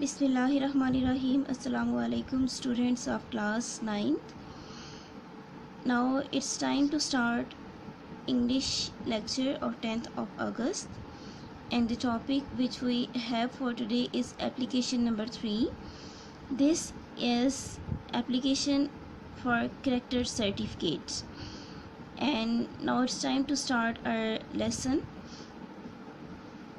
Bismillahirrahmanirrahim. Assalamu alaikum students of class 9th. Now it's time to start English lecture of 10th of August, and the topic which we have for today is application number 3. This is application for character certificates, and now it's time to start our lesson.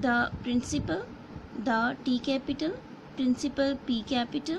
The principal, the T capital, principal P capital.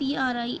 PRINCIPLE.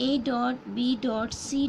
A.B.C.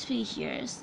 3 years.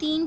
3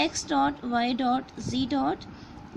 X.Y.Z.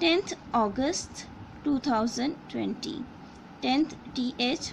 10th August 2020. 10th TH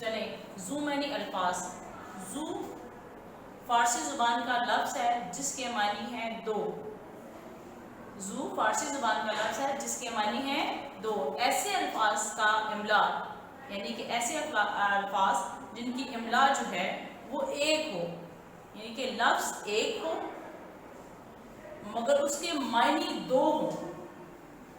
چلیں زو many الفاظ. زو فارسی زبان کا لفظ ہے جس کے معنی ہیں دو. زو فارسی زبان کا لفظ ہے جس کے معنی ہیں دو. ایسے الفاظ کا املا یعنی کہ ایسے الفاظ جن کی املا جو ہے وہ ایک ہو, یعنی کہ لفظ ایک ہو مگر اس کے معنی دو ہوں.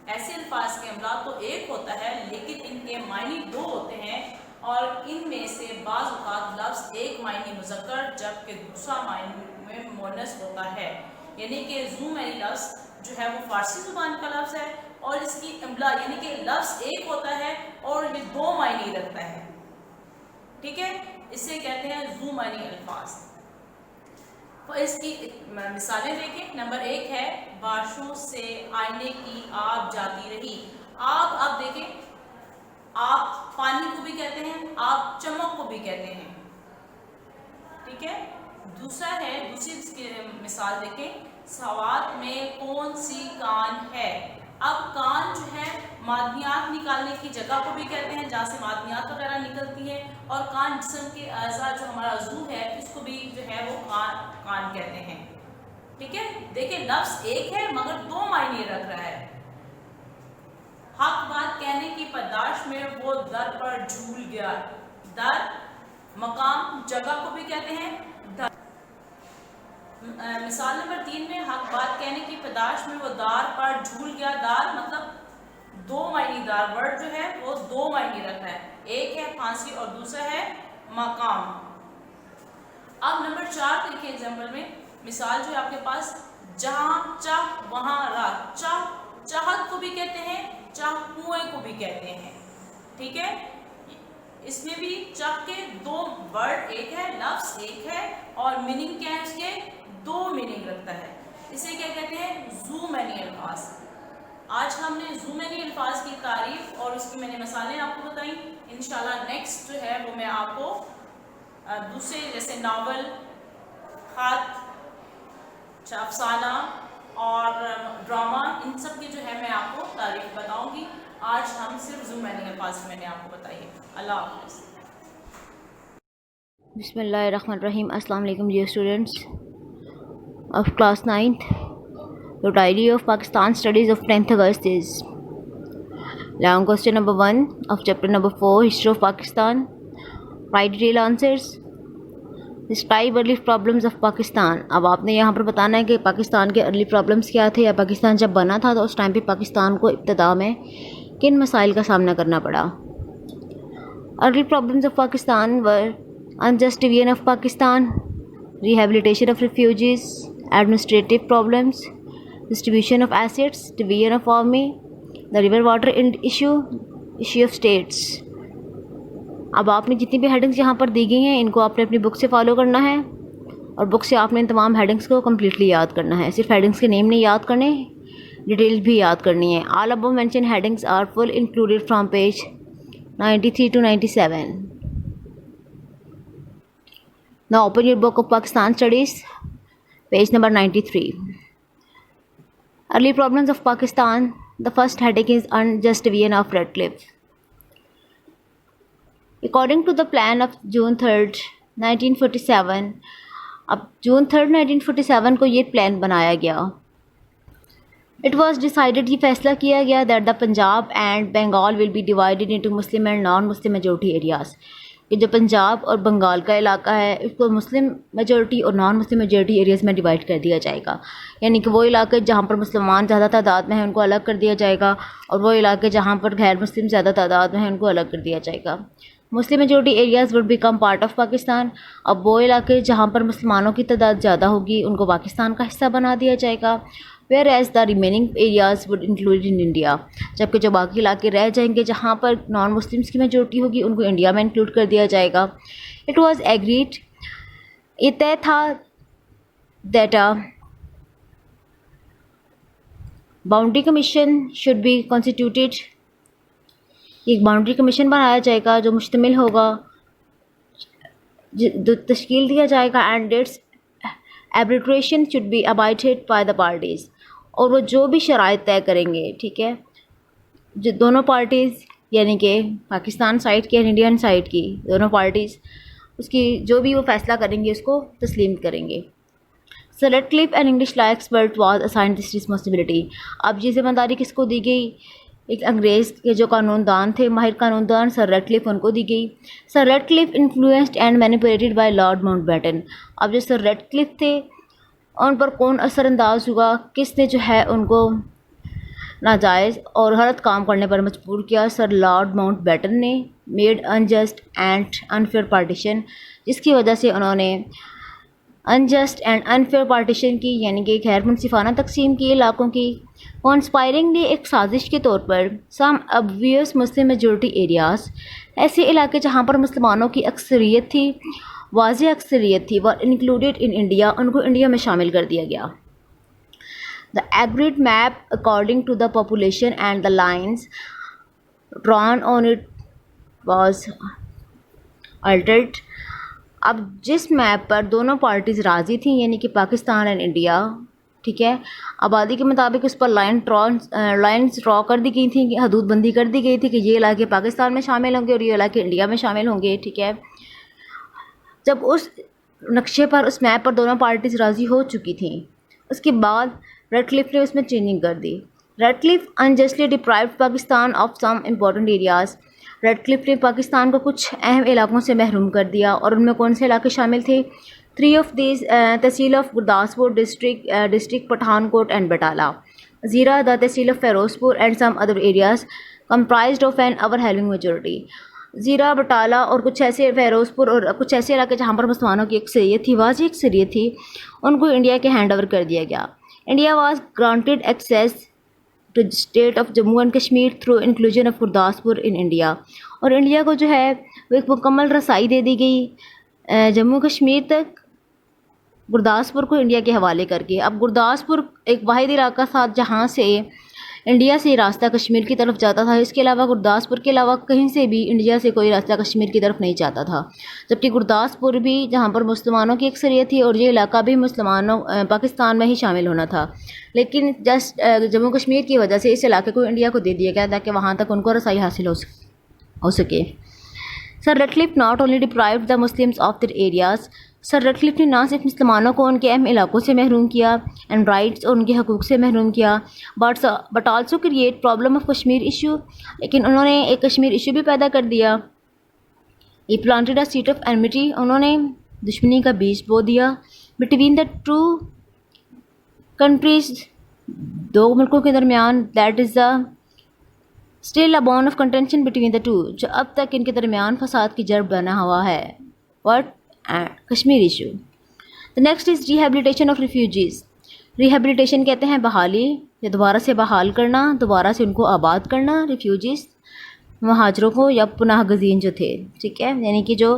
ایسے الفاظ کے املا تو ایک ہوتا ہے لیکن ان کے معنی دو ہوتے ہیں, اور ان میں سے بعض اوقات لفظ ایک معنی مذکر جبکہ دوسرا معنی مؤنث ہوتا ہے. یعنی کہ زو مینی لفظ جو ہے وہ فارسی زبان کا لفظ ہے اور اس کی املا یعنی کہ لفظ ایک ہوتا ہے اور یہ دو معنی رکھتا ہے. ٹھیک ہے, اسے کہتے ہیں زو مینی الفاظ. تو اس کی مثالیں دیکھیں. نمبر 1 ہے بارشوں سے آئینے کی آب جاتی رہی. آب, آپ دیکھیں آپ پانی کو بھی کہتے ہیں, آپ چمک کو بھی کہتے ہیں. ٹھیک ہے. دوسرا ہے, دوسری اس کی مثال دیکھیں, سوات میں کون سی کان ہے. اب کان جو ہے معدنیات نکالنے کی جگہ کو بھی کہتے ہیں جہاں سے معدنیات وغیرہ نکلتی ہیں, اور کان جسم کے اعضاء جو ہمارا عضو ہے اس کو بھی جو ہے وہ کان کہتے ہیں. ٹھیک ہے. دیکھیں لفظ ایک ہے مگر دو معنی رکھ رہا ہے. حق بات کہنے کی پاداش میں وہ در پر جھول گیا. در مقام جگہ کو بھی کہتے ہیں در. مثال نمبر 3 میں حق بات کہنے کی پاداش میں وہ دار پر جھول گیا. دار مطلب دو معنی دار ورڈ جو ہے وہ دو معنی رکھتا ہے, ایک ہے پھانسی اور دوسرا ہے مقام. اب نمبر 4 دیکھیں ایگزامپل میں, مثال جو ہے آپ کے پاس, جہاں چاہ وہاں راہ. چاہت کو بھی کہتے ہیں, چاہ کنویں کو بھی کہتے ہیں. ٹھیک ہے. اس میں بھی چاہ کے دو ورڈ ایک ہے, لفظ ایک ہے, اور میننگ کیا ہے اس کے دو میننگ رکھتا ہے. اسے کیا کہتے ہیں زو مینی الفاظ. آج ہم نے زو مینی الفاظ کی تعریف اور اس کی میں نے مثالیں آپ کو بتائیں. انشاءاللہ نیکسٹ جو ہے وہ میں آپ کو دوسرے جیسے ناول, خط, افسانہ اور ڈرامہ, ان سب کی جو ہے میں آپ کو تعریف بتاؤں گی. آج ہم صرف زو مینی الفاظ میں نے آپ کو بتائی ہے. اللہ حافظ. بسم اللہ الرحمن الرحیم. السلام علیکم dear students of class 9th. The diary of Pakistan studies of 10th August is long question number 1 of chapter number 4 history of Pakistan. Write detailed answers. Describe early problems of Pakistan. اب آپ نے یہاں پر بتانا ہے کہ پاکستان کے early problems کیا تھے, یا پاکستان جب بنا تھا تو اس ٹائم پہ پاکستان کو ابتدا میں کن مسائل کا سامنا کرنا پڑا. Early problems of Pakistan were unjust division of Pakistan, rehabilitation of refugees, administrative problems, distribution of assets, division of army, the river water issue, issue of states. اب آپ نے جتنی بھی ہیڈنگس یہاں پر دی گئی ہیں ان کو آپ نے اپنی بک سے فالو کرنا ہے, اور بک سے آپ نے ان تمام ہیڈنگس کو کمپلیٹلی یاد کرنا ہے. صرف ہیڈنگس کے نیم نہیں یاد کرنے, ڈیٹیلز بھی یاد کرنی ہے. All above mentioned headings are full included from page 93 to 97. Now open your book of Pakistan Studies, page number 93. Early problems of Pakistan. The first heading is unjust division of Redcliffe. According to the plan of June 3rd, 1947, اب June 3rd, 1947 کو یہ plan بنایا گیا. It was decided, یہ فیصلہ کیا گیا that the Punjab and Bengal will be divided into Muslim and non-Muslim majority areas. کہ جو پنجاب اور بنگال کا علاقہ ہے اس کو مسلم میجورٹی اور نان مسلم میجورٹی ایریاز میں ڈیوائڈ کر دیا جائے گا. یعنی کہ وہ علاقے جہاں پر مسلمان زیادہ تعداد میں ہیں ان کو الگ کر دیا جائے گا, اور وہ علاقے جہاں پر غیر مسلم زیادہ تعداد میں ہیں ان کو الگ کر دیا جائے گا. Muslim majority areas would become part of Pakistan. اب وہ علاقے جہاں پر مسلمانوں کی تعداد زیادہ ہوگی ان کو پاکستان کا حصہ بنا دیا جائے گا. whereas the remaining areas would include in India. جبکہ جو باقی علاقے رہ جائیں گے جہاں پر نان مسلمس کی میجورٹی ہوگی ان کو انڈیا میں انکلوڈ کر دیا جائے گا. It was agreed, یہ طے تھا that a boundary commission should be constituted. ایک باؤنڈری کمیشن بنایا جائے گا جو مشتمل ہوگا, تشکیل دیا جائے گا, and its arbitration should be abided by the parties. اور وہ جو بھی شرائط طے کریں گے, ٹھیک ہے, جو دونوں پارٹیز یعنی کہ پاکستان سائڈ کی اور انڈین سائڈ کی دونوں پارٹیز اس کی جو بھی وہ فیصلہ کریں گے اس کو تسلیم کریں گے. Sir Radcliffe and English law expert was assigned this responsibility. اب یہ ذمہ داری کس کو دی گئی؟ ایک انگریز کے جو قانون دان تھے، ماہر قانون دان سر ریڈکلف، ان کو دی گئی. Sir Radcliffe influenced and manipulated by Lord Mountbatten. اب جو سر ریڈکلف تھے ان پر کون اثر انداز ہوا؟ کس نے جو ہے ان کو ناجائز اور غلط کام کرنے پر مجبور کیا؟ سر لارڈ ماؤنٹ بیٹن نے. Made unjust and unfair partition, جس کی وجہ سے انہوں نے انجسٹ اینڈ انفیئر پارٹیشن کی، یعنی کہ غیر منصفانہ تقسیم کی علاقوں کی. کانسپائرنگلی، ایک سازش کے طور پر. سم obvious مسلم میجورٹی ایریاز، ایسے علاقے جہاں پر مسلمانوں کی اکثریت تھی، واضح اکثریت تھی، were included in India، ان کو انڈیا میں شامل کر دیا گیا. The agreed map according to the population and the lines drawn on it was altered. اب جس میپ پر دونوں پارٹیز راضی تھیں، یعنی کہ پاکستان اینڈ انڈیا، ٹھیک ہے، آبادی کے مطابق اس پر لائنز ڈرا کر دی گئی تھیں، کہ حدود بندی کر دی گئی تھی کہ یہ علاقے پاکستان میں شامل ہوں گے اور یہ علاقے انڈیا میں شامل ہوں گے، ٹھیک ہے. جب اس نقشے پر، اس میپ پر دونوں پارٹیز راضی ہو چکی تھیں، اس کے بعد ریڈکلف نے اس میں چینجنگ کر دی. Radcliffe unjustly deprived Pakistan of some important areas. Radcliffe نے پاکستان کو کچھ اہم علاقوں سے محروم کر دیا، اور ان میں کون سے علاقے شامل تھے؟ 3 of these tehsil of Gurdaspur district Pathankot and Batala. Zira the tehsil of Ferozepur and some other areas comprised of an overwhelming majority. Zira, Batala اور کچھ ایسے، فیروز پور اور کچھ ایسے علاقے جہاں پر مسلمانوں کی اکثریت تھی، واضح اکثریت تھی، ان کو انڈیا کے ہینڈ اوور کر دیا گیا. India was granted access to state of Jammu and Kashmir through inclusion of Gurdaspur in India. اور انڈیا کو جو ہے وہ ایک مکمل رسائی دے دی گئی جموں کشمیر تک، گرداسپور کو انڈیا کے حوالے کر کے. اب گرداسپور ایک واحد علاقہ تھا جہاں سے انڈیا سے راستہ کشمیر کی طرف جاتا تھا. اس کے علاوہ گرداسپور کے علاوہ کہیں سے بھی انڈیا سے کوئی راستہ کشمیر کی طرف نہیں جاتا تھا، جبکہ گرداسپور بھی جہاں پر مسلمانوں کی اکثریت تھی اور یہ علاقہ بھی مسلمانوں پاکستان میں ہی شامل ہونا تھا، لیکن جسٹ جموں کشمیر کی وجہ سے اس علاقے کو انڈیا کو دے دیا گیا تاکہ وہاں تک ان کو رسائی حاصل ہو سکے. Sir Radcliffe not only deprived the Muslims of their areas. Sir Radcliffe نے نہ صرف مسلمانوں کو ان کے اہم علاقوں سے محروم کیا اینڈ رائٹس اور ان کے حقوق سے محروم کیا، but also create problem of Kashmir issue, لیکن انہوں نے ایک کشمیر ایشو بھی پیدا کر دیا. یہ planted a set of enmity, انہوں نے دشمنی کا بیج بو دیا بٹوین دا ٹو کنٹریز، دو ملکوں کے درمیان. That is the still a bone of contention between the two, جو اب تک ان کے درمیان فساد کی جڑ بنا ہوا ہے. What? Kashmir issue. The next is rehabilitation of refugees. Rehabilitation کہتے ہیں بحالی یا دوبارہ سے بحال کرنا، دوبارہ سے ان کو آباد کرنا. ریفیوجیز مہاجروں کو یا پناہ گزین جو تھے، ٹھیک ہے، یعنی کہ جو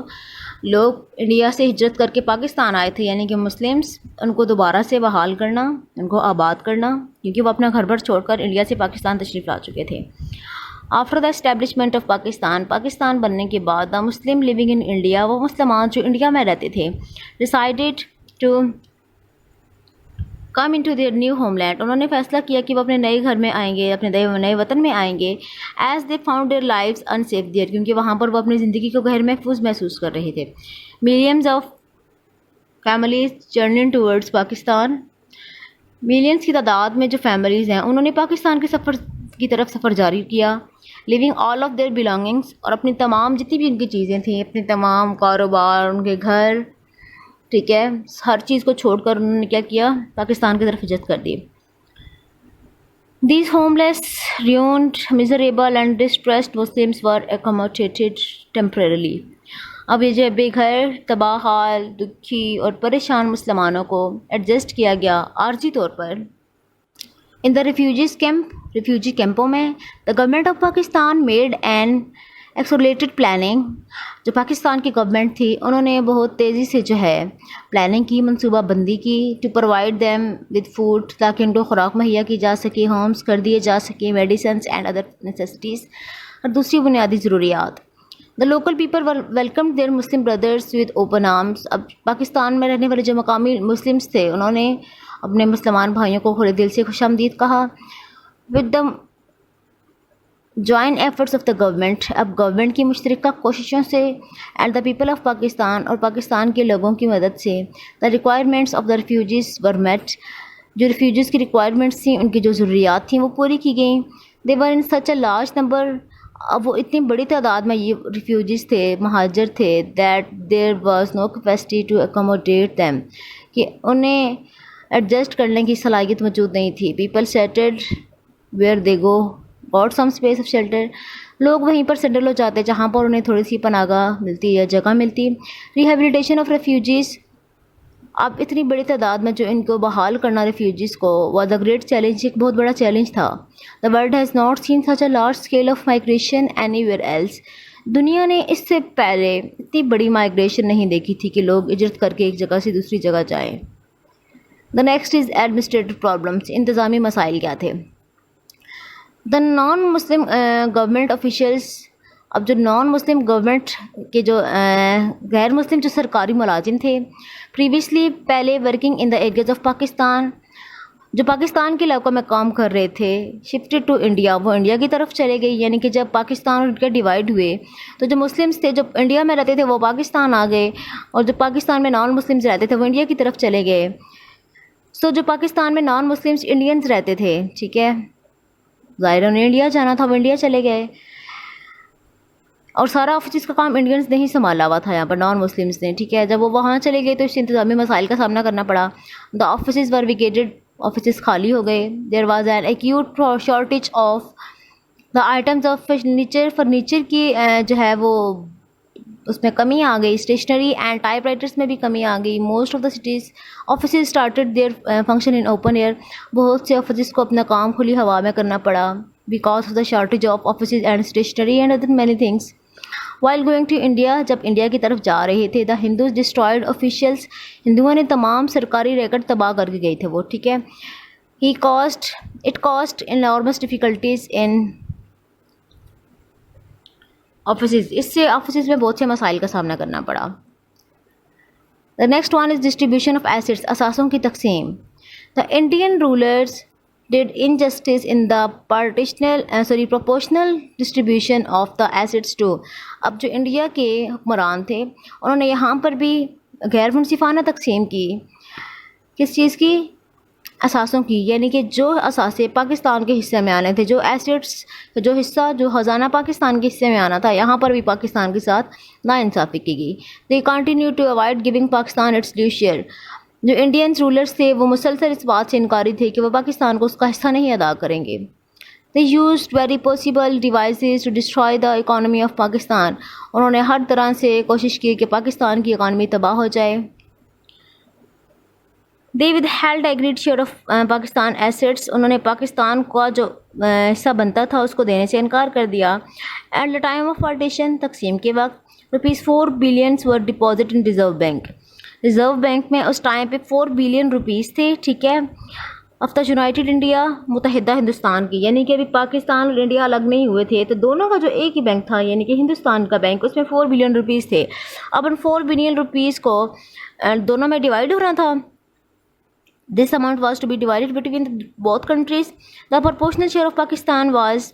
لوگ انڈیا سے ہجرت کر کے پاکستان آئے تھے، یعنی کہ مسلمس، ان کو دوبارہ سے بحال کرنا، ان کو آباد کرنا، کیونکہ وہ اپنا گھر بار چھوڑ کر انڈیا سے پاکستان تشریف لا چکے تھے. After the establishment of Pakistan, Pakistan بننے کے بعد، دا مسلم لیونگ ان انڈیا، وہ مسلمان جو انڈیا میں رہتے تھے، decided to come into their new homeland, انہوں نے فیصلہ کیا کہ وہ اپنے نئے گھر میں آئیں گے، اپنے نئے وطن میں آئیں گے. As they found their lives unsafe there, کیونکہ وہاں پر وہ اپنی زندگی کو غیر محفوظ محسوس کر رہے تھے. Millions of families journeying towards Pakistan, millions کی تعداد میں جو فیملیز ہیں انہوں نے پاکستان کے سفر کی طرف سفر جاری کیا. Leaving all of their belongings, اور اپنی تمام جتنی بھی ان کی چیزیں تھیں، اپنے تمام کاروبار، ان کے گھر، ٹھیک ہے، ہر چیز کو چھوڑ کر انہوں نے کیا کیا؟ پاکستان کی طرف ہجرت کر دی. These homeless, ruined, miserable and distressed Muslims were accommodated temporarily. اب یہ جو بے گھر، تباہ حال، دکھی اور پریشان مسلمانوں کو ایڈجسٹ کیا گیا عارضی طور پر in the refugees camp, refugee کیمپوں میں. The government of Pakistan made an isolated planning, جو پاکستان کی گورنمنٹ تھی انہوں نے بہت تیزی سے جو ہے پلاننگ کی، منصوبہ بندی کی. To provide them with food, تاکہ ان کو خوراک مہیا کی جا سکے، ہومس کر دیے جا سکیں، میڈیسنس اینڈ ادر نیسیسٹیز، اور دوسری بنیادی ضروریات. The local people welcome their Muslim brothers with open arms. اب پاکستان میں رہنے والے جو مقامی مسلمس تھے انہوں نے اپنے مسلمان بھائیوں کو کھلے دل سے خوش آمدید کہا. With the joint efforts of the government, اب گورنمنٹ کی مشترکہ کوششوں سے and the people of Pakistan, اور پاکستان کے لوگوں کی مدد سے the requirements of the refugees were met, جو ریفیوجیز کی ریکوائرمنٹس تھیں ان کی جو ضروریات تھیں وہ پوری کی گئیں. دے ور ان سچ اے لارج نمبر، اب وہ اتنی بڑی تعداد میں یہ ریفیوجیز تھے، مہاجر تھے، that there was no capacity to accommodate them, کہ انہیں ایڈجسٹ کرنے کی صلاحیت موجود نہیں تھی. People settled where they go got some space of shelter, لوگ وہیں پر سیٹل ہو جاتے جہاں پر انہیں تھوڑی سی پناہ گاہ ملتی یا جگہ ملتی. ریہیبلیٹیشن آف ریفیوجیز، اب اتنی بڑی تعداد میں جو ان کو بحال کرنا ریفیوجیز کو واز اے گریٹ چیلنج، ایک بہت بڑا چیلنج تھا. The world has not seen such a large scale of migration anywhere else, دنیا نے اس سے پہلے اتنی بڑی مائگریشن نہیں دیکھی تھی کہ لوگ ہجرت کر کے ایک جگہ سے دوسری جگہ جائیں. The next is administrative problems, انتظامی مسائل کیا تھے. دا نان مسلم گورنمنٹ آفیشیلس، اب جو نان مسلم گورنمنٹ کے جو غیر مسلم جو سرکاری ملازم تھے پریویسلی پہلے working in the areas of Pakistan, جو پاکستان کے علاقوں میں کام کر رہے تھے، شفٹڈ ٹو انڈیا، وہ انڈیا کی طرف چلے گئے. یعنی کہ جب پاکستان اور انڈیا ڈیوائڈ ہوئے تو جو مسلمس تھے جو انڈیا میں رہتے تھے وہ پاکستان آ گئے، اور جو پاکستان میں نان مسلمس رہتے تھے وہ انڈیا کی طرف چلے گئے. سو جو پاکستان میں نان مسلمس انڈینز رہتے تھے، ٹھیک ہے، ظاہر انہیں انڈیا جانا تھا، وہ انڈیا چلے گئے، اور سارا آفیسز کا کام انڈینز نے ہی سنبھالا ہوا تھا یہاں پر نان مسلمس نے، ٹھیک ہے. جب وہ وہاں چلے گئے تو اس انتظامی مسائل کا سامنا کرنا پڑا. دا آفیسز ور ویکیٹڈ، آفیسز خالی ہو گئے. There was an acute shortage of the items of furniture کی جو ہے وہ اس میں کمی آ گئی. اسٹیشنری اینڈ ٹائپ رائٹرس میں بھی کمی آ گئی. Most of the cities offices started their function in open air, بہت سے آفیسز کو اپنا کام کھلی ہوا میں کرنا پڑا because of the shortage of offices and stationery and other many things. While going to India, جب انڈیا کی طرف جا رہے تھے، دا ہندوز ڈسٹرائڈ آفیشیلس، ہندوؤں نے تمام سرکاری ریکارڈ تباہ کر کے گئے تھے وہ، ٹھیک ہے. It cost enormous difficulties in offices, اس سے آفیسز میں بہت سے مسائل کا سامنا کرنا پڑا. The next one is distribution of assets, اثاثوں کی تقسیم. The Indian rulers did injustice in the proportional distribution of the assets too. اب جو انڈیا کے حکمران تھے انہوں نے یہاں پر بھی غیر منصفانہ تقسیم کی. کس چیز کی؟ اثاثوں کی. یعنی کہ جو اثاثے پاکستان کے حصے میں آنے تھے، جو ایسٹس، جو حصہ، جو خزانہ پاکستان کے حصے میں آنا تھا، یہاں پر بھی پاکستان کے ساتھ ناانصافی کی گئی. they continue to avoid giving Pakistan its due share. جو انڈین رولرز تھے وہ مسلسل اس بات سے انکاری تھے کہ وہ پاکستان کو اس کا حصہ نہیں ادا کریں گے. They used very possible devices to destroy the economy of Pakistan. انہوں نے ہر طرح سے کوشش کی کہ پاکستان کی اکانومی تباہ ہو جائے. They withheld agreed share of Pakistan assets. انہوں نے پاکستان کا جو حصہ بنتا تھا اس کو دینے سے انکار کر دیا. At the time of partition، تقسیم کے وقت ₹4 billion were deposited in Reserve Bank. Reserve bank میں اس ٹائم پہ 4 بلین روپیز تھے، ٹھیک ہے، آف دا یونائٹیڈ انڈیا، متحدہ ہندوستان کی. یعنی کہ ابھی پاکستان اور انڈیا الگ نہیں ہوئے تھے تو دونوں کا جو ایک ہی بینک تھا یعنی کہ ہندوستان کا بینک، اس میں 4 بلین روپیز تھے. اب ان 4 بلین روپیز کو دونوں میں ڈیوائڈ ہو رہا تھا. This amount was to be divided between both countries. The proportional share of Pakistan was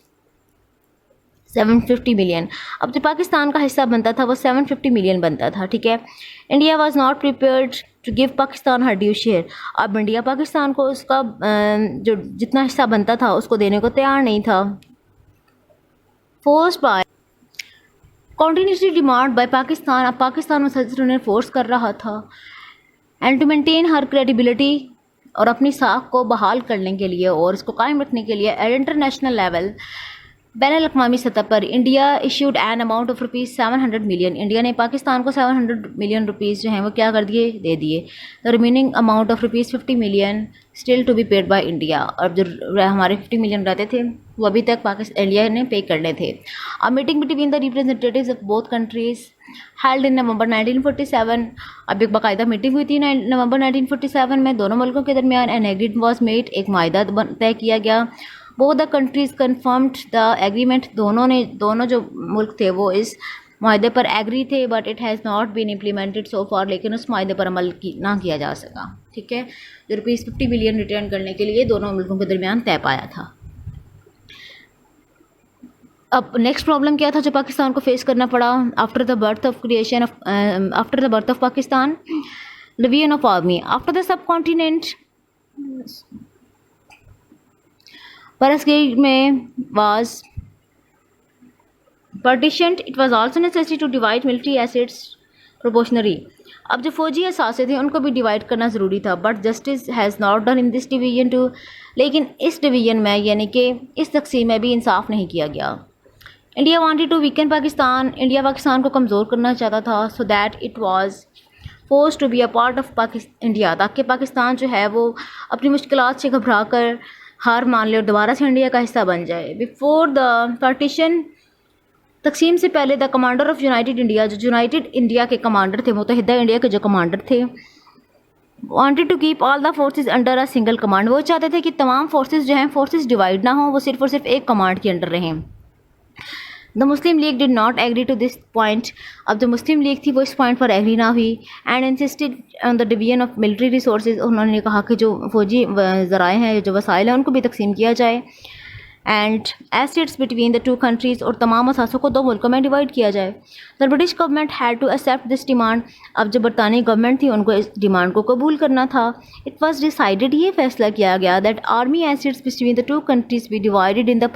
750 million. اب جو پاکستان کا حصہ بنتا تھا وہ 750 ملین بنتا تھا، ٹھیک ہے. India was not prepared to give Pakistan her due share. اب انڈیا پاکستان کو اس کا جو جتنا حصہ بنتا تھا اس کو دینے کو تیار نہیں تھا. Force by continuously demand by Pakistan, اب پاکستان مسلسل انہیں فورس کر رہا تھا. And to maintain her credibility, اور اپنی ساکھ کو بحال کرنے کے لیے اور اس کو قائم رکھنے کے لیے ایٹ انٹرنیشنل لیول، بین الاقوامی سطح پر، India issued an amount of ₹700 million. India نے پاکستان کو 700 ملین روپیز جو ہیں وہ کیا کر دیے، دے دیے. The remaining amount of ₹50 million still to be paid by India. اور جو ہمارے 50 ملین رہتے تھے وہ ابھی تک انڈیا نے پے کرنے تھے. اب meeting between the representatives of both countries held in November 1947. اب ایک باقاعدہ میٹنگ ہوئی تھی نومبر 1947 میں دونوں ملکوں کے درمیان. این ایگریڈ واز میڈ، ایک معاہدہ طے کیا گیا. بہت the countries confirmed the agreement, دونوں جو ملک تھے وہ اس معاہدے پر ایگری تھے، but it has not been implemented so for. لیکن اس معاہدے پر عمل نہ کیا جا سکا، ٹھیک ہے. جو ₹50 ملین ریٹرن کرنے کے لیے دونوں ملکوں کے درمیان طے پایا تھا. اب نیکسٹ پرابلم کیا تھا جو پاکستان کو فیس کرنا پڑا after the birth of Pakistan? Division of army after the sub continent برصغیر میں was partitioned. It was also necessary to divide military assets proportionally. اب جو فوجی اثاثے تھے ان کو بھی ڈیوائڈ کرنا ضروری تھا, but justice has not done in this division too. لیکن اس ڈویژن میں یعنی کہ اس تقسیم میں بھی انصاف نہیں کیا گیا. India wanted to weaken Pakistan, India Pakistan کو کمزور کرنا چاہتا تھا, so that it was forced to be a part of India, تاکہ پاکستان جو ہے وہ اپنی مشکلات سے گھبرا کر ہار مان لے اور دوبارہ سے انڈیا کا حصہ بن جائے. بفور دا پارٹیشن, تقسیم سے پہلے the commander of united India, جو یونائٹڈ انڈیا کے کمانڈر تھے, متحدہ انڈیا کے جو کمانڈر تھے, wanted to keep all the forces under a single command. وہ چاہتے تھے کہ تمام فورسز جو ہیں فورسز ڈیوائڈ نہ ہوں, وہ صرف اور صرف ایک کمانڈ کے انڈر رہیں. The Muslim League did not agree to this point. اب جو مسلم لیگ تھی وہ اس پوائنٹ پر ایگری نہ ہوئی, and insisted on the division of military resources. انہوں نے کہا کہ جو فوجی ذرائع ہیں, جو وسائل ہیں, ان کو بھی تقسیم کیا جائے, and assets between the two countries, اور تمام اثاثوں کو دو ملکوں میں ڈیوائڈ کیا جائے. The British government had to accept this demand. اب جو برطانوی گورنمنٹ تھی ان کو اس ڈیمانڈ کو قبول کرنا تھا. اٹ واز ڈیسائیڈڈ, یہ فیصلہ کیا گیا, that army assets between the two countries be divided in the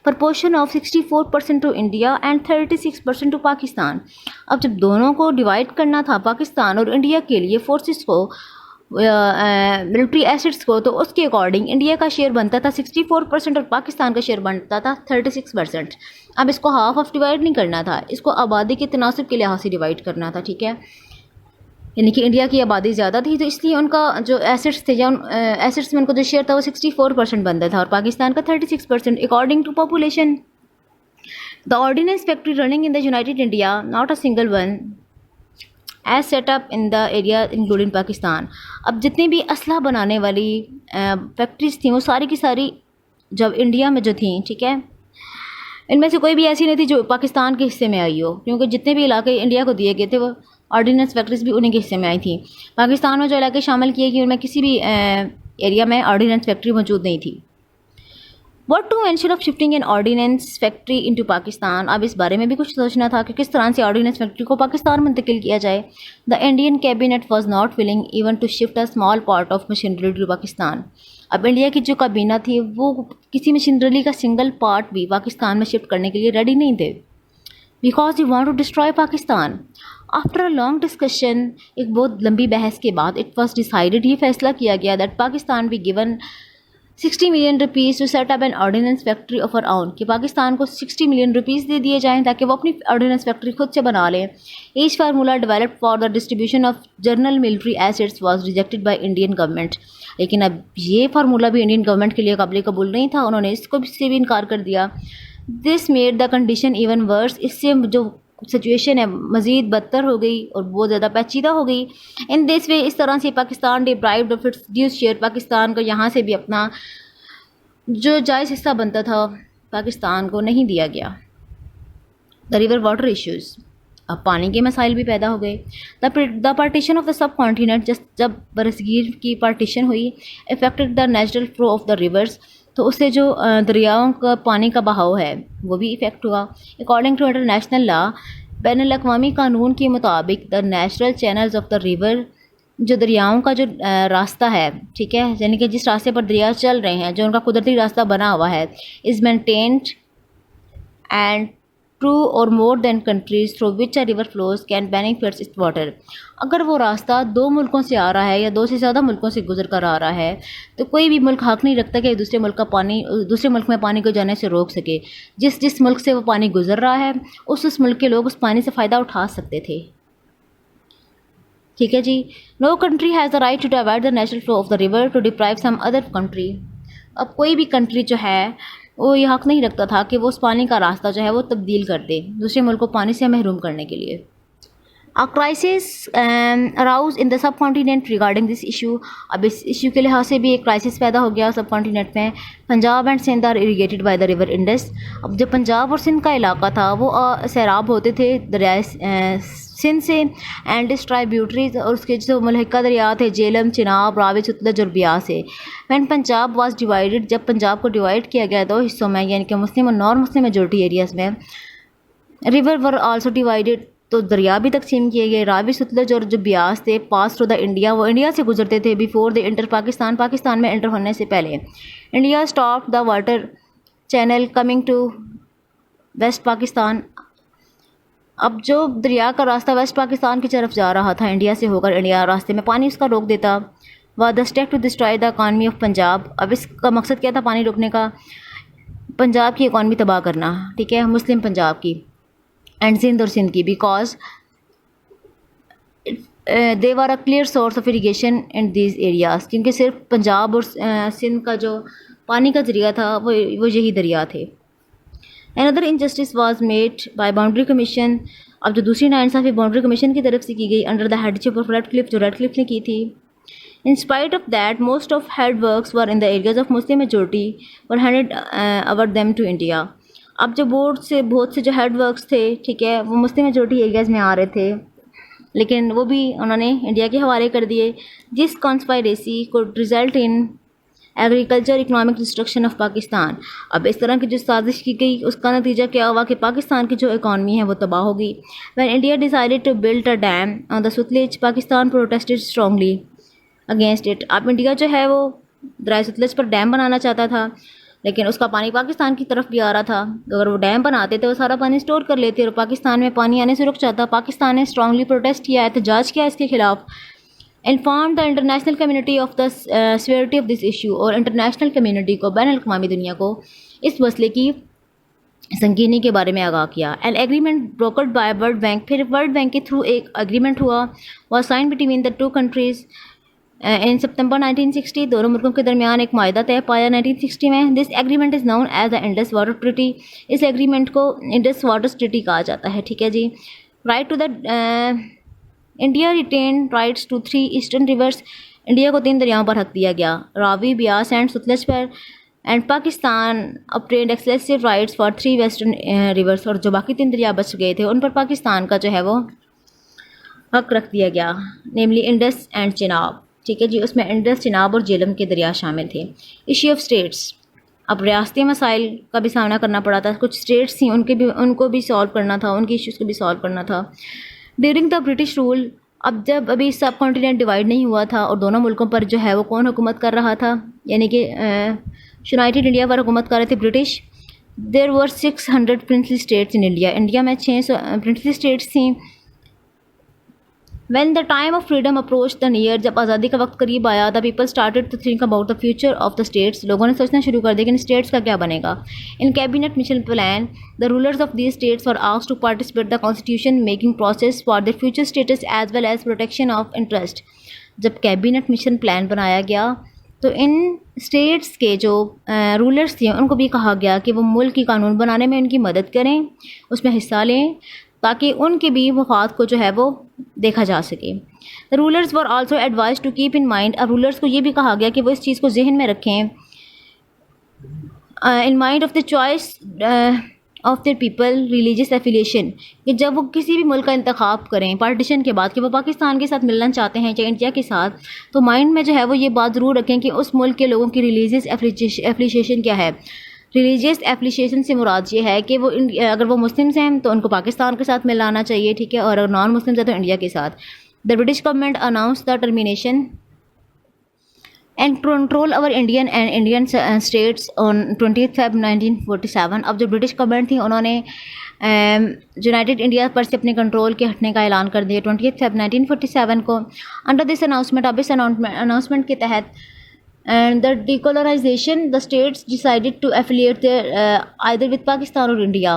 proportion of 64% to India and 36% to Pakistan. اب جب دونوں کو ڈیوائڈ کرنا تھا پاکستان اور انڈیا کے لیے فورسز کو, ملٹری ایسٹس کو, تو اس کے اکارڈنگ انڈیا کا شیئر بنتا تھا 64% اور پاکستان کا شیئر بنتا تھا 36%. اب اس کو ہاف آف ڈیوائڈ نہیں کرنا تھا, اس کو آبادی کے تناسب کے لحاظ سے ڈیوائڈ کرنا تھا, ٹھیک ہے. یعنی کہ انڈیا کی آبادی زیادہ تھی تو اس لیے ان کا جو ایسٹس تھے, یا ایسٹس میں ان کو جو شیئر تھا وہ 64% بنتا تھا, اور پاکستان کا 36% according to population. The ordnance factory running in the united India, not a single one, is set up in the area including Pakistan. اب جتنی بھی اسلحہ بنانے والی فیکٹریز تھیں وہ ساری کی ساری جب انڈیا میں جو تھیں, ٹھیک ہے, ان میں سے کوئی بھی ایسی نہیں تھی جو پاکستان کے حصے میں آئی ہو, کیونکہ جتنے بھی علاقے انڈیا کو دیے گئے تھے وہ آرڈیننس فیکٹریز بھی انہیں کے حصے میں آئی تھیں. پاکستان میں جو علاقے شامل کیے گئے ان میں کسی بھی ایریا میں آرڈیننس فیکٹری موجود نہیں تھی. What to mention of shifting an ordnance factory into Pakistan. اب اس بارے میں بھی کچھ سوچنا تھا کہ کس طرح سے آرڈیننس فیکٹری کو پاکستان منتقل کیا جائے. The Indian cabinet was not willing even to shift a small part of machinery to Pakistan. اب انڈیا کی جو کابینہ تھی وہ کسی مشینری کا سنگل پارٹ بھی پاکستان میں شفٹ کرنے کے لیے ریڈی نہیں تھے, because you want to destroy Pakistan. After a long discussion, ایک بہت لمبی بحث کے بعد, اٹ واز ڈیسائیڈڈ, یہ فیصلہ کیا گیا, دیٹ پاکستان بھی given 60 million rupees to set up an ordnance factory of our own, کہ پاکستان کو 60 ملین روپیز دے دیے جائیں تاکہ وہ اپنی آرڈیننس فیکٹری خود سے بنا لیں. H formula developed for the distribution of general military assets was rejected by Indian government. لیکن اب یہ فارمولا بھی انڈین گورنمنٹ کے لیے قابل قبول نہیں تھا, انہوں نے اس کو سے بھی انکار کر دیا. This made the condition even worse. اس سے جو سچویشن ہے مزید بدتر ہو گئی اور بہت زیادہ پیچیدہ ہو گئی. ان دس وے, اس طرح سے Pakistan deprived of its due share, Pakistan کو یہاں سے بھی اپنا جو جائز حصہ بنتا تھا پاکستان کو نہیں دیا گیا. دا ریور واٹر ایشوز, اب پانی کے مسائل بھی پیدا ہو گئے. The partition of the sub continent, جب برصغیر کی پارٹیشن ہوئی, affected the natural flow of the reverse, تو اس سے جو دریاؤں کا پانی کا بہاؤ ہے وہ بھی افیکٹ ہوا. اکارڈنگ ٹو انٹرنیشنل لا, بین الاقوامی قانون کے مطابق the natural channels of the river, جو دریاؤں کا جو راستہ ہے, ٹھیک ہے, یعنی کہ جس راستے پر دریا چل رہے ہیں, جو ان کا قدرتی راستہ بنا ہوا ہے, is maintained and two or more than countries through which a river flows can benefits it water. اگر وہ راستہ 2 ملکوں سے آ رہا ہے یا 2 سے زیادہ ملکوں سے گزر کر آ رہا ہے, تو کوئی بھی ملک حق نہیں رکھتا کہ دوسرے ملک میں پانی کو جانے سے روک سکے. جس ملک سے وہ پانی گزر رہا ہے اس ملک کے لوگ اس پانی سے فائدہ اٹھا سکتے تھے, ٹھیک ہے جی. No country has the right to divert the natural flow of the river to deprive some other country. اب کوئی بھی کنٹری جو ہے وہ یہ حق نہیں رکھتا تھا کہ وہ اس پانی کا راستہ جو ہے وہ تبدیل کر دے دوسرے ملک کو پانی سے محروم کرنے کے لیے. A crisis arose in the subcontinent regarding this issue. اب اس ایشو کے لحاظ سے بھی ایک کرائسس پیدا ہو گیا سب کانٹیننٹ میں. Punjab and Sindh are irrigated by the river Indus. اب جو پنجاب اور سندھ کا علاقہ تھا وہ سیراب ہوتے تھے دریائے سندھ سے اینڈس ٹرائیبیوٹریز اور اس کے جو ملحقہ دریا تھے جیلم، چناب، راوی، ستلج اور بیاس سے. وین پنجاب واز ڈیوائڈیڈ، جب پنجاب کو ڈیوائڈ کیا گیا دو حصوں میں یعنی کہ مسلم اور نان مسلم میجورٹی ایریاز میں. ریور ور آلسو ڈیوائڈیڈ، تو دریا بھی تقسیم کیے گئے. راوی، ستلج اور جو بیاس تھے پاس ٹو دا انڈیا، وہ انڈیا سے گزرتے تھے before they enter Pakistan, Pakistan میں انٹر ہونے سے پہلے. India stop the water channel coming to West Pakistan. اب جو دریا کا راستہ ویسٹ پاکستان کی طرف جا رہا تھا انڈیا سے ہو کر انڈیا، راستے میں پانی اس کا روک دیتا. Was the step to destroy the economy of Punjab. اب اس کا مقصد کیا تھا پانی روکنے کا؟ پنجاب کی اکانومی تباہ کرنا، ٹھیک ہے، مسلم پنجاب کی اینڈ سندھ اور سندھ کی، because they are a clear source of irrigation in these areas. کیونکہ صرف پنجاب اور سندھ کا جو پانی کا ذریعہ تھا وہ یہی دریا تھے. another injustice was made by boundary commission. اب جو دوسری ناانصافی باؤنڈری کمیشن کی طرف سے کی گئی انڈر دا ہیڈشپ آف ریڈ کلف، جو ریڈ کلف نے کی تھی. In spite of that, most of head works were in the areas of Muslim majority were handed over them to India. اب جو بہت سے جو ہیڈ ورکس تھے، ٹھیک ہے، وہ مسلم میجورٹی ایریاز میں آ رہے تھے لیکن وہ بھی انہوں نے انڈیا کے حوالے کر دیے. جس کانسپائریسی could result in agriculture economic destruction of Pakistan. اب اس طرح کی جو سازش کی گئی اس کا نتیجہ کیا ہوا کہ پاکستان کی جو اکانومی ہے وہ تباہ ہو گئی. When India decided to build a dam on the Sutlej, Pakistan protested strongly against it. اب انڈیا جو ہے وہ دریا ستلج پر ڈیم بنانا چاہتا تھا لیکن اس کا پانی پاکستان کی طرف بھی آ رہا تھا. اگر وہ ڈیم بناتے تو وہ سارا پانی اسٹور کر لیتے اور پاکستان میں پانی آنے سے رک جاتا. پاکستان نے اسٹرانگلی پروٹیسٹ کیا، احتجاج کیا اس کے خلاف. Inform the international community of the severity of this issue, اور انٹرنیشنل کمیونٹی کو، بین الاقوامی دنیا کو اس مسئلے کی سنگینی کے بارے میں آگاہ کیا. An agreement brokered by World Bank, پھر ورلڈ بینک کے تھرو ایک ایگریمنٹ ہوا، was sign between the two countries in September 1960. دونوں ملکوں کے درمیان ایک معاہدہ طے پایا 1960 میں. This agreement is known as the Indus Water Treaty. اس ایگریمنٹ کو انڈس واٹر ٹریٹی کہا جاتا ہے، ٹھیک ہے جی. Right to the India retain rights to 3 eastern rivers. India کو 3 دریاؤں پر حق دیا گیا، راوی، بیاس اینڈ ستلج پر. And Pakistan obtained exclusive rights for 3 western rivers. اور جو باقی 3 دریا بچ گئے تھے ان پر پاکستان کا جو ہے وہ حق رکھ دیا گیا، نیملی انڈس اینڈ چناب، ٹھیک ہے جی. اس میں انڈس، چناب اور جیلم کے دریا شامل تھے. ایشو آف اسٹیٹس، اب ریاستی مسائل کا بھی سامنا کرنا پڑا تھا. کچھ اسٹیٹس تھیں ان کو بھی سالو کرنا تھا، ان کی ایشوز کو بھی سالو کرنا تھا. ڈیورنگ دا برٹش رول، اب جب ابھی سب کانٹیننٹ ڈیوائڈ نہیں ہوا تھا اور دونوں ملکوں پر جو ہے وہ کون حکومت کر رہا تھا، یعنی کہ یونائٹیڈ انڈیا پر حکومت کر رہے تھے British. There were 600 princely states in India. India میں 600 پرنسلی اسٹیٹس تھیں. When the time of freedom approach the near, جب آزادی کا وقت قریب آیا، the people started to think about the future of the states. لوگوں نے سوچنا شروع کر دیا کہ ان اسٹیٹس کا کیا بنے گا. In cabinet mission plan, the rulers of these states were asked to participate the constitution making process for their future status as well as protection of interest. جب کیبنٹ مشن پلان بنایا گیا تو ان status کے جو rulers تھے ان کو بھی کہا گیا کہ وہ ملک کی قانون بنانے میں ان کی مدد کریں، اس میں حصہ لیں تاکہ ان کے بھی مفاد کو جو ہے وہ دیکھا جا سکے. The rulers were also advise to keep in mind, اب رولرز کو یہ بھی کہا گیا کہ وہ اس چیز کو ذہن میں رکھیں in mind of the choice of their people religious affiliation, کہ جب وہ کسی بھی ملک کا انتخاب کریں پارٹیشن کے بعد کہ وہ پاکستان کے ساتھ ملنا چاہتے ہیں یا انڈیا کے ساتھ، تو مائنڈ میں جو ہے وہ یہ بات ضرور رکھیں کہ اس ملک کے لوگوں کی ریلیجیس ایفیلیشن کیا ہے. ریلیجیس ایفیلیشن سے مراد یہ ہے کہ وہ اگر وہ مسلمس ہیں تو ان کو پاکستان کے ساتھ ملانا چاہیے، ٹھیک ہے، اور اگر نان مسلمس ہیں تو انڈیا کے ساتھ. The British government announce the termination and control over Indian states on 20 Feb 1947. اب جو برٹش گورنمنٹ تھی انہوں نے یونائٹیڈ انڈیا پر سے اپنے کنٹرول کے ہٹنے کا اعلان کر دیا 20 فیب 1947 کو. انڈر دس اناؤنسمنٹ، اب اس اناؤنسمنٹ کے تحت and the decolonization, the states decided to affiliate their either with Pakistan or India.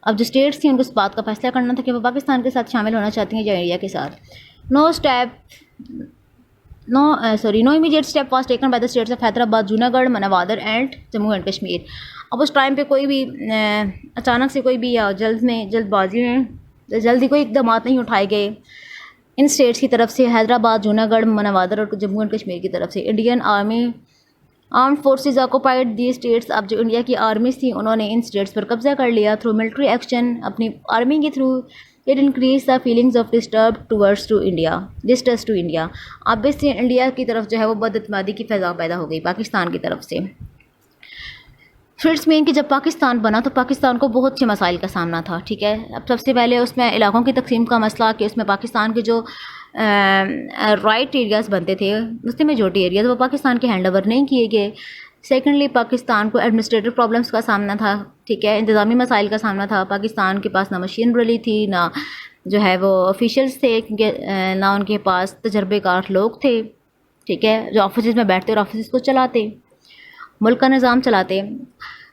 اب جو اسٹیٹس تھیں ان کو اس بات کا فیصلہ کرنا تھا کہ وہ پاکستان کے ساتھ شامل ہونا چاہتی ہیں یا انڈیا کے ساتھ. No immediate step was taken by the states of Hyderabad, Junagadh, Manavadar and Jammu and Kashmir. اب اس ٹائم پہ کوئی بھی اچانک سے کوئی بھی یا جلد بازی میں جلدی کوئی اقدامات نہیں اٹھائے گئے ان اسٹیٹس کی طرف سے، حیدرآباد، جوناگڑھ، منوادر اور جموں اینڈ کشمیر کی طرف سے. انڈین آرمڈ فورسز آکوپائڈ دی اسٹیٹس. اب جو انڈیا کی آرمیز تھیں انہوں نے ان اسٹیٹس پر قبضہ کر لیا تھرو ملٹری ایکشن. اپنی آرمی کے through it increase the feelings of distrust to India. اب اس سے انڈیا کی طرف جو ہے وہ بد اعتمادی کی فضا پیدا ہو گئی پاکستان کی طرف سے. فرسٹ مین کہ جب پاکستان بنا تو پاکستان کو بہت سے مسائل کا سامنا تھا. ٹھیک ہے، اب سب سے پہلے اس میں علاقوں کی تقسیم کا مسئلہ کہ اس میں پاکستان کے جو رائٹ ایریاز بنتے تھے، مسلم میجورٹی ایریاز، وہ پاکستان کے ہینڈ اوور نہیں کیے گئے. سیکنڈلی پاکستان کو ایڈمنسٹریٹو پرابلمس کا سامنا تھا. ٹھیک ہے، انتظامی مسائل کا سامنا تھا. پاکستان کے پاس نہ مشینری تھی، نہ جو ہے وہ آفیشلس تھے، کیونکہ نہ ان کے پاس تجربے کار لوگ تھے. ٹھیک ہے، جو آفیسز میں بیٹھتے اور آفیسز کو چلاتے، ملک کا نظام چلاتے.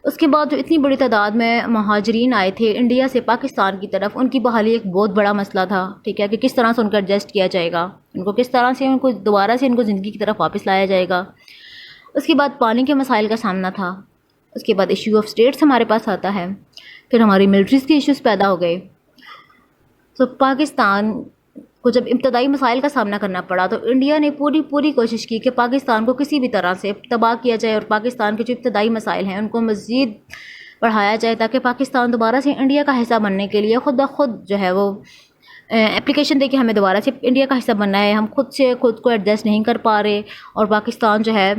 اس کے بعد جو اتنی بڑی تعداد میں مہاجرین آئے تھے انڈیا سے پاکستان کی طرف، ان کی بحالی ایک بہت بڑا مسئلہ تھا. ٹھیک ہے، کہ کس طرح سے ان کو ایڈجسٹ کیا جائے گا، ان کو کس طرح سے ان کو دوبارہ سے ان کو زندگی کی طرف واپس لایا جائے گا. اس کے بعد پانی کے مسائل کا سامنا تھا. اس کے بعد ایشو آف اسٹیٹس ہمارے پاس آتا ہے. پھر ہماری ملٹریز کے ایشوز پیدا ہو گئے. تو پاکستان کو جب ابتدائی مسائل کا سامنا کرنا پڑا تو انڈیا نے پوری کوشش کی کہ پاکستان کو کسی بھی طرح سے تباہ کیا جائے اور پاکستان کے جو ابتدائی مسائل ہیں ان کو مزید بڑھایا جائے، تاکہ پاکستان دوبارہ سے انڈیا کا حصہ بننے کے لیے خود بخود جو ہے وہ اپلیکیشن دے کے ہمیں دوبارہ سے انڈیا کا حصہ بننا ہے. ہم خود کو ایڈجسٹ نہیں کر پا رہے اور پاکستان جو ہے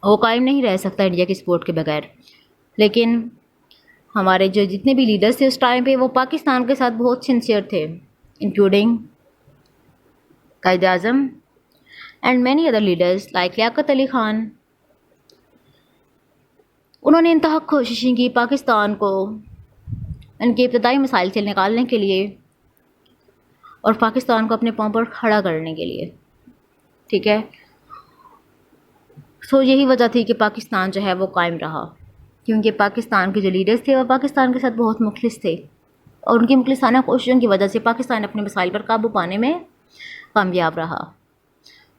وہ قائم نہیں رہ سکتا انڈیا کی سپورٹ کے بغیر. لیکن ہمارے جو جتنے بھی لیڈرز تھے اس ٹائم پہ وہ پاکستان کے ساتھ بہت سنسیئر تھے، including Quaid Azam and many other leaders like Liaquat Ali Khan. انہوں نے انتہا کوششیں کی پاکستان کو ان کے ابتدائی مسائل سے نکالنے کے لیے اور پاکستان کو اپنے پاؤں پر کھڑا کرنے کے لیے. ٹھیک ہے، یہی وجہ تھی کہ پاکستان جو ہے وہ قائم رہا، کیونکہ پاکستان کے جو لیڈرز تھے وہ پاکستان کے ساتھ بہت مخلص تھے اور ان کی مخلصانہ کوششوں کی وجہ سے پاکستان اپنے مسائل پر قابو پانے میں کامیاب رہا.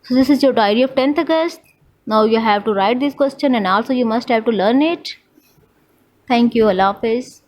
So this is your diary of 10th August. Now you have to write this question and also you must have to learn it. Thank you. Allah Hafiz.